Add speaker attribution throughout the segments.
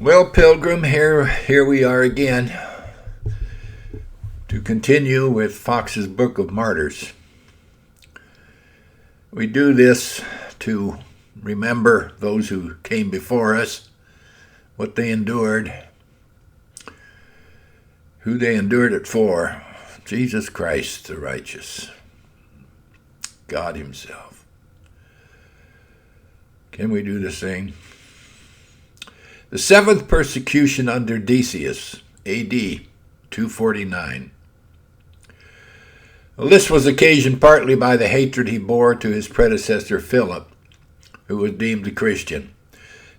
Speaker 1: Well, Pilgrim, here we are again to continue with Fox's Book of Martyrs. We do this to remember those who came before us, what they endured, who they endured it for. Jesus Christ, the righteous, God himself. Can we do this thing? The seventh persecution under Decius, A.D. 249. Well, this was occasioned partly by the hatred he bore to his predecessor Philip, who was deemed a Christian,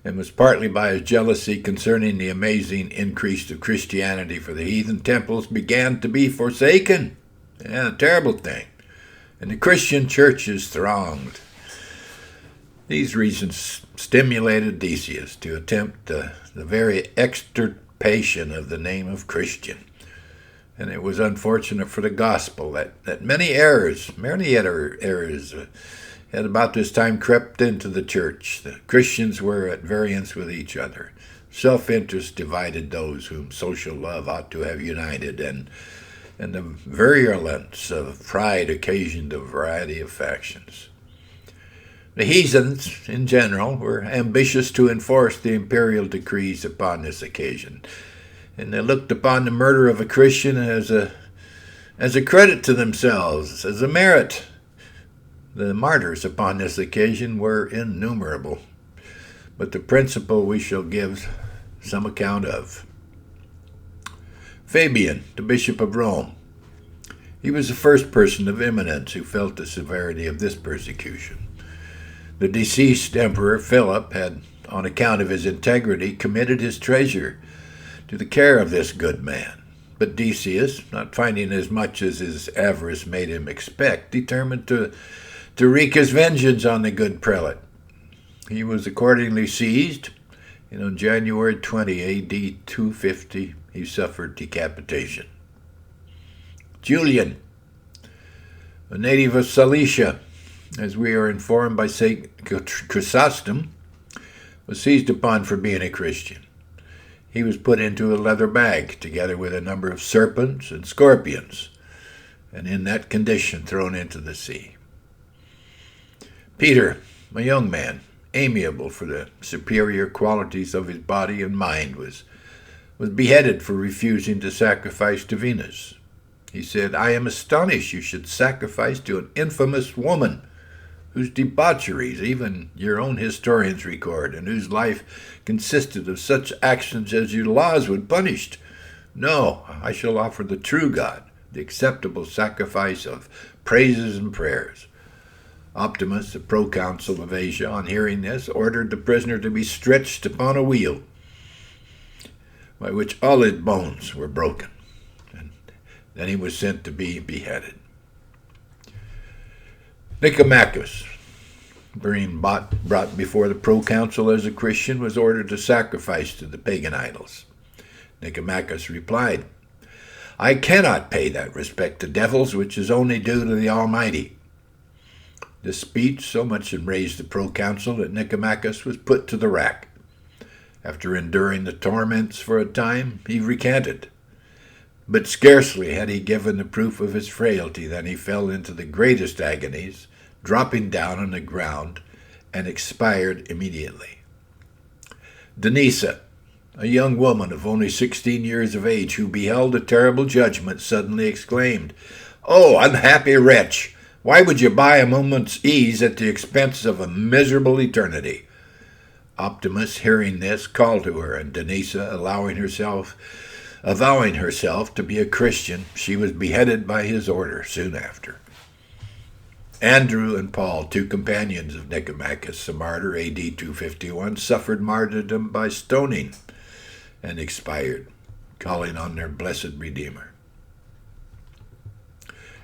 Speaker 1: and was partly by his jealousy concerning the amazing increase of Christianity, for the heathen temples began to be forsaken. Yeah, a terrible thing. And the Christian churches thronged. These reasons stimulated Decius to attempt the very extirpation of the name of Christian. And it was unfortunate for the gospel that many errors had about this time crept into the church. The Christians were at variance with each other. Self-interest divided those whom social love ought to have united, and the virulence of pride occasioned a variety of factions. The heathens, in general, were ambitious to enforce the imperial decrees upon this occasion, and they looked upon the murder of a Christian as a credit to themselves, as a merit. The martyrs upon this occasion were innumerable, but the principal we shall give some account of. Fabian, the Bishop of Rome. He was the first person of eminence who felt the severity of this persecution. The deceased emperor Philip had, on account of his integrity, committed his treasure to the care of this good man. But Decius, not finding as much as his avarice made him expect, determined to wreak his vengeance on the good prelate. He was accordingly seized, and on January 20, A.D. 250, he suffered decapitation. Julian, a native of Cilicia, as we are informed by St. Chrysostom, was seized upon for being a Christian. He was put into a leather bag, together with a number of serpents and scorpions, and in that condition thrown into the sea. Peter, a young man, amiable for the superior qualities of his body and mind, was beheaded for refusing to sacrifice to Venus. He said, "I am astonished you should sacrifice to an infamous woman, whose debaucheries even your own historians record, and whose life consisted of such actions as your laws would punish. No, I shall offer the true God the acceptable sacrifice of praises and prayers." Optimus, the proconsul of Asia, on hearing this, ordered the prisoner to be stretched upon a wheel, by which all his bones were broken, and then he was sent to be beheaded. Nicomachus, being brought before the proconsul as a Christian, was ordered to sacrifice to the pagan idols. Nicomachus replied, "I cannot pay that respect to devils which is only due to the Almighty." This speech so much enraged the proconsul that Nicomachus was put to the rack. After enduring the torments for a time, he recanted. But scarcely had he given the proof of his frailty than he fell into the greatest agonies, dropping down on the ground, and expired immediately. Denisa, a young woman of only 16 years of age, who beheld the terrible judgment, suddenly exclaimed, "Oh, unhappy wretch! Why would you buy a moment's ease at the expense of a miserable eternity?" Optimus, hearing this, called to her, and Denisa, avowing herself to be a Christian, she was beheaded by his order soon after. Andrew and Paul, two companions of Nicomachus, the martyr, A.D. 251, suffered martyrdom by stoning and expired, calling on their blessed Redeemer.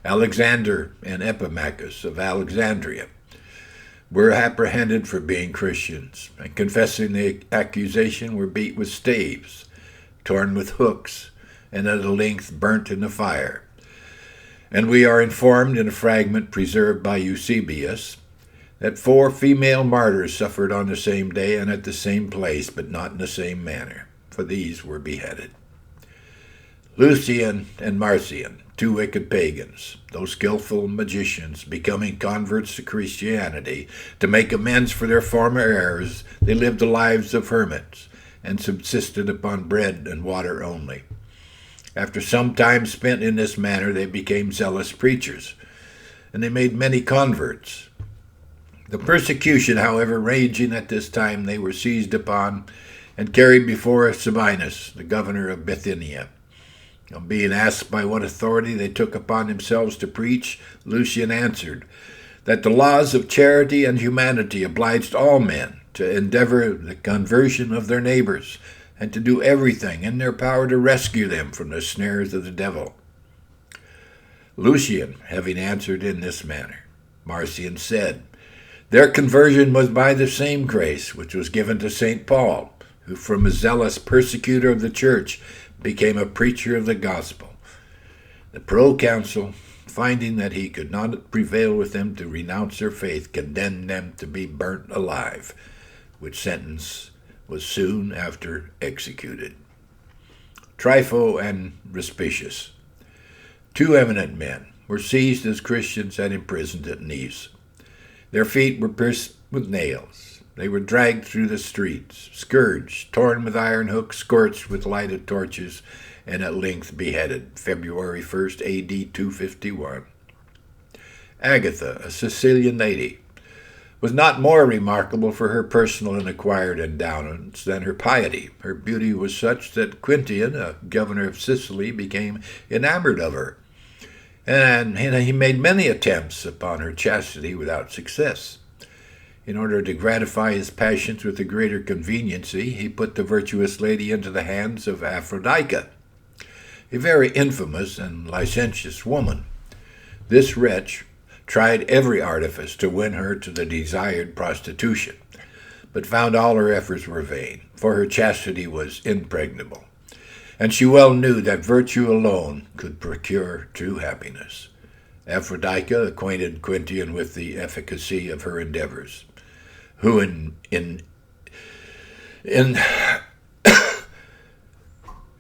Speaker 1: Alexander and Epimachus of Alexandria were apprehended for being Christians, and confessing the accusation were beat with staves, torn with hooks, and at length burnt in the fire. And we are informed in a fragment preserved by Eusebius that 4 female martyrs suffered on the same day and at the same place, but not in the same manner, for these were beheaded. Lucian and Marcian, 2 wicked pagans, though skillful magicians, becoming converts to Christianity, to make amends for their former errors, they lived the lives of hermits, and subsisted upon bread and water only. After some time spent in this manner, they became zealous preachers, and they made many converts. The persecution, however, raging at this time, they were seized upon and carried before Sabinus, the governor of Bithynia. On being asked by what authority they took upon themselves to preach, Lucian answered that the laws of charity and humanity obliged all men to endeavor the conversion of their neighbors, and to do everything in their power to rescue them from the snares of the devil. Lucian, having answered in this manner, Marcian said, their conversion was by the same grace which was given to St. Paul, who from a zealous persecutor of the church became a preacher of the gospel. The proconsul, finding that he could not prevail with them to renounce their faith, condemned them to be burnt alive, which sentence was soon after executed. Trypho and Respicius, 2 eminent men, were seized as Christians and imprisoned at Nice. Their feet were pierced with nails. They were dragged through the streets, scourged, torn with iron hooks, scorched with lighted torches, and at length beheaded, February 1st, A.D. 251. Agatha, a Sicilian lady, was not more remarkable for her personal and acquired endowments than her piety. Her beauty was such that Quintian, a governor of Sicily, became enamored of her, and he made many attempts upon her chastity without success. In order to gratify his passions with a greater conveniency, he put the virtuous lady into the hands of Aphrodite, a very infamous and licentious woman. This wretch tried every artifice to win her to the desired prostitution, but found all her efforts were vain, for her chastity was impregnable, and she well knew that virtue alone could procure true happiness. Aphrodite acquainted Quintian with the efficacy of her endeavors, who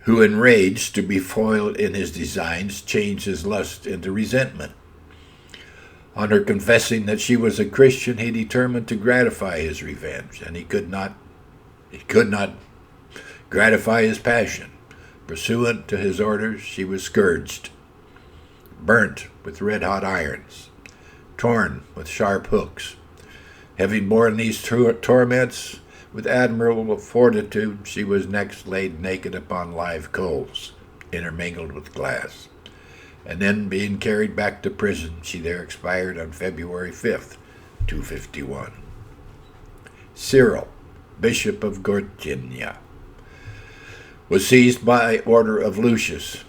Speaker 1: who enraged to be foiled in his designs, changed his lust into resentment. On her confessing that she was a Christian, he determined to gratify his revenge, and he could not gratify his passion. Pursuant to his orders, she was scourged, burnt with red-hot irons, torn with sharp hooks. Having borne these torments with admirable fortitude, she was next laid naked upon live coals, intermingled with glass, and then being carried back to prison, she there expired on February 5th, 251. Cyril, Bishop of Gortynia, was seized by order of Lucius,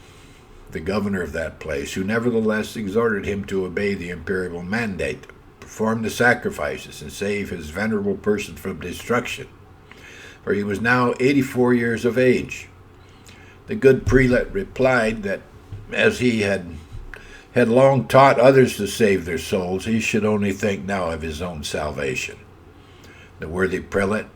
Speaker 1: the governor of that place, who nevertheless exhorted him to obey the imperial mandate, perform the sacrifices, and save his venerable person from destruction, for he was now 84 years of age. The good prelate replied that as he had long taught others to save their souls, he should only think now of his own salvation. The worthy prelate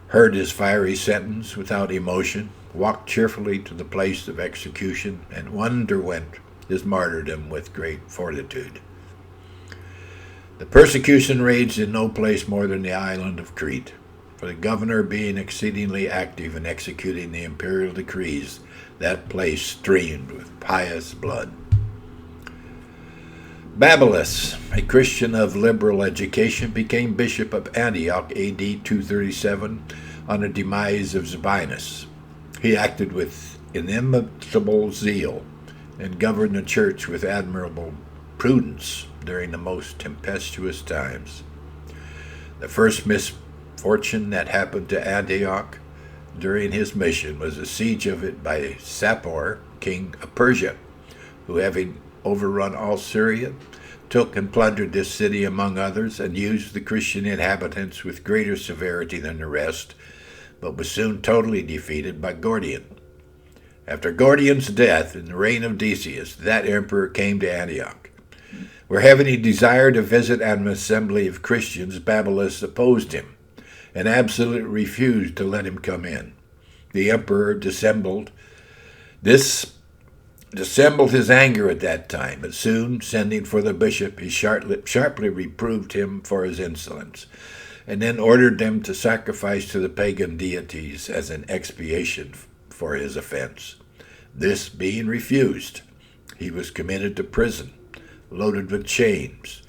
Speaker 1: heard his fiery sentence without emotion, walked cheerfully to the place of execution, and underwent his martyrdom with great fortitude. The persecution raged in no place more than the island of Crete, for the governor being exceedingly active in executing the imperial decrees, that place streamed with pious blood. Babylas, a Christian of liberal education, became bishop of Antioch A.D. 237 on the demise of Sabinus. He acted with inimitable zeal and governed the church with admirable prudence during the most tempestuous times. The first misfortune that happened to Antioch during his mission was a siege of it by Sapor, king of Persia, who, having overrun all Syria, took and plundered this city among others, and used the Christian inhabitants with greater severity than the rest, but was soon totally defeated by Gordian. After Gordian's death in the reign of Decius, that emperor came to Antioch. where having a desire to visit an assembly of Christians, Babylas opposed him and absolutely refused to let him come in. The emperor dissembled his anger at that time, but soon, sending for the bishop, he sharply reproved him for his insolence, and then ordered them to sacrifice to the pagan deities as an expiation for his offense. This being refused, he was committed to prison, loaded with chains,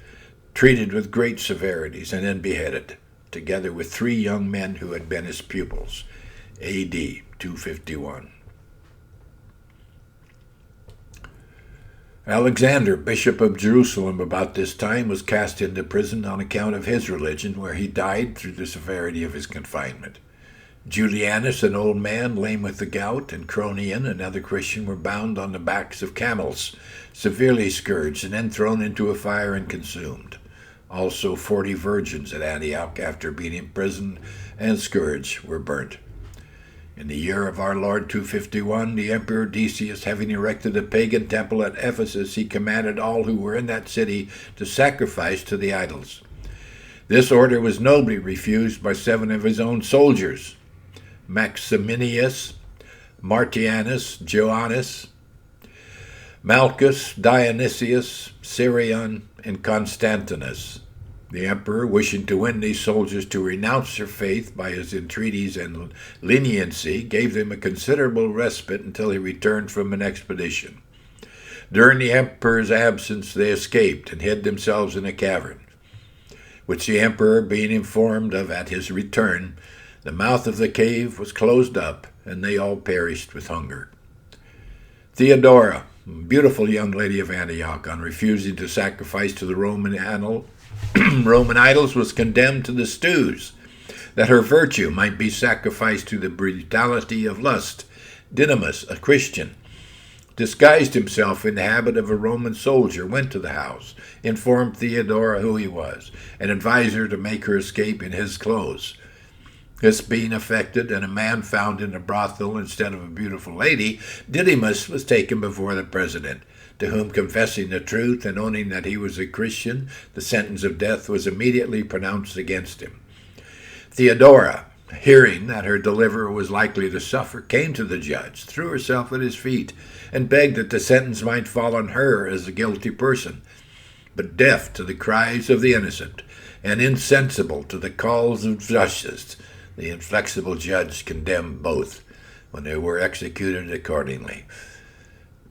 Speaker 1: treated with great severities, and then beheaded, together with 3 young men who had been his pupils, A.D. 251. Alexander, bishop of Jerusalem, about this time was cast into prison on account of his religion, where he died through the severity of his confinement. Julianus, an old man lame with the gout, and Cronion, another Christian, were bound on the backs of camels, severely scourged, and then thrown into a fire and consumed. Also 40 virgins at Antioch, after being imprisoned and scourged, were burnt. In the year of our Lord 251, the Emperor Decius, having erected a pagan temple at Ephesus, he commanded all who were in that city to sacrifice to the idols. This order was nobly refused by 7 of his own soldiers: Maximinius, Martianus, Joannes, Malchus, Dionysius, Syrian, and Constantinus. The emperor, wishing to win these soldiers to renounce their faith by his entreaties and leniency, gave them a considerable respite until he returned from an expedition. During the emperor's absence, they escaped and hid themselves in a cavern, which the emperor, being informed of at his return, the mouth of the cave was closed up, and they all perished with hunger. Theodora, beautiful young lady of Antioch, on refusing to sacrifice to the Roman idols, was condemned to the stews, that her virtue might be sacrificed to the brutality of lust. Didymus, a Christian, disguised himself in the habit of a Roman soldier, went to the house, informed Theodora who he was, and advised her to make her escape in his clothes. This being effected, and a man found in a brothel instead of a beautiful lady, Didymus was taken before the president, to whom, confessing the truth and owning that he was a Christian, the sentence of death was immediately pronounced against him. Theodora, hearing that her deliverer was likely to suffer, came to the judge, threw herself at his feet, and begged that the sentence might fall on her as a guilty person. But deaf to the cries of the innocent, and insensible to the calls of justice, the inflexible judge condemned both, when they were executed accordingly,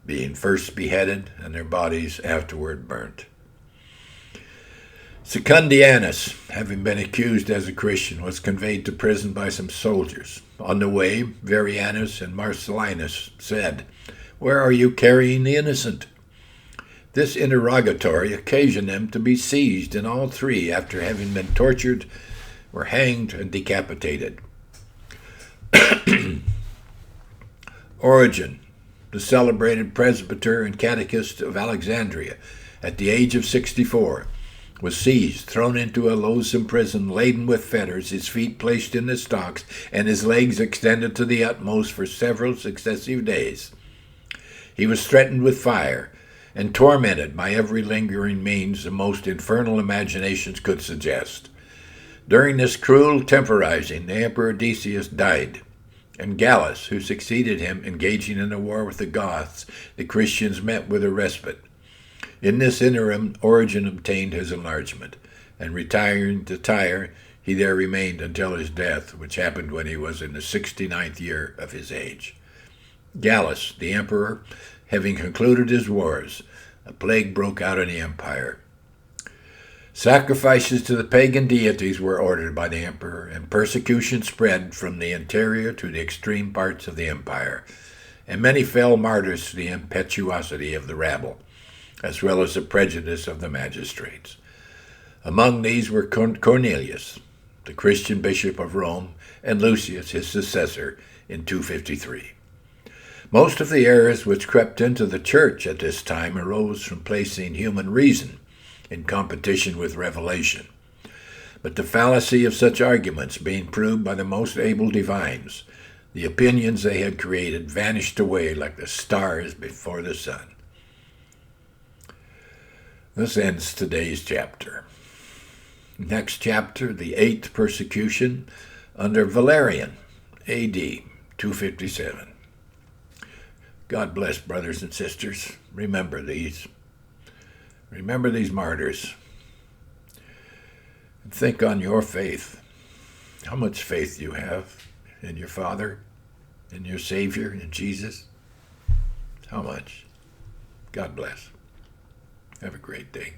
Speaker 1: being first beheaded and their bodies afterward burnt. Secundianus, having been accused as a Christian, was conveyed to prison by some soldiers. On the way, Varianus and Marcellinus said, "Where are you carrying the innocent?" This interrogatory occasioned them to be seized, and all 3, after having been tortured, were hanged and decapitated. Origen, the celebrated presbyter and catechist of Alexandria, at the age of 64, was seized, thrown into a loathsome prison, laden with fetters, his feet placed in the stocks, and his legs extended to the utmost for several successive days. He was threatened with fire, and tormented by every lingering means the most infernal imaginations could suggest. During this cruel temporizing, the Emperor Decius died, and Gallus, who succeeded him, engaging in a war with the Goths, the Christians met with a respite. In this interim, Origen obtained his enlargement, and retiring to Tyre, he there remained until his death, which happened when he was in the 69th year of his age. Gallus, the emperor, having concluded his wars, a plague broke out in the empire. Sacrifices to the pagan deities were ordered by the emperor, and persecution spread from the interior to the extreme parts of the empire, and many fell martyrs to the impetuosity of the rabble, as well as the prejudice of the magistrates. Among these were Cornelius, the Christian bishop of Rome, and Lucius, his successor, in 253. Most of the errors which crept into the church at this time arose from placing human reason in competition with revelation. But the fallacy of such arguments being proved by the most able divines, the opinions they had created vanished away like the stars before the sun. This ends today's chapter. Next chapter, the 8th persecution under Valerian, A.D. 257. God bless, brothers and sisters. Remember these. Remember these martyrs. And think on your faith. How much faith you have in your Father, in your Savior, in Jesus. How much? God bless. Have a great day.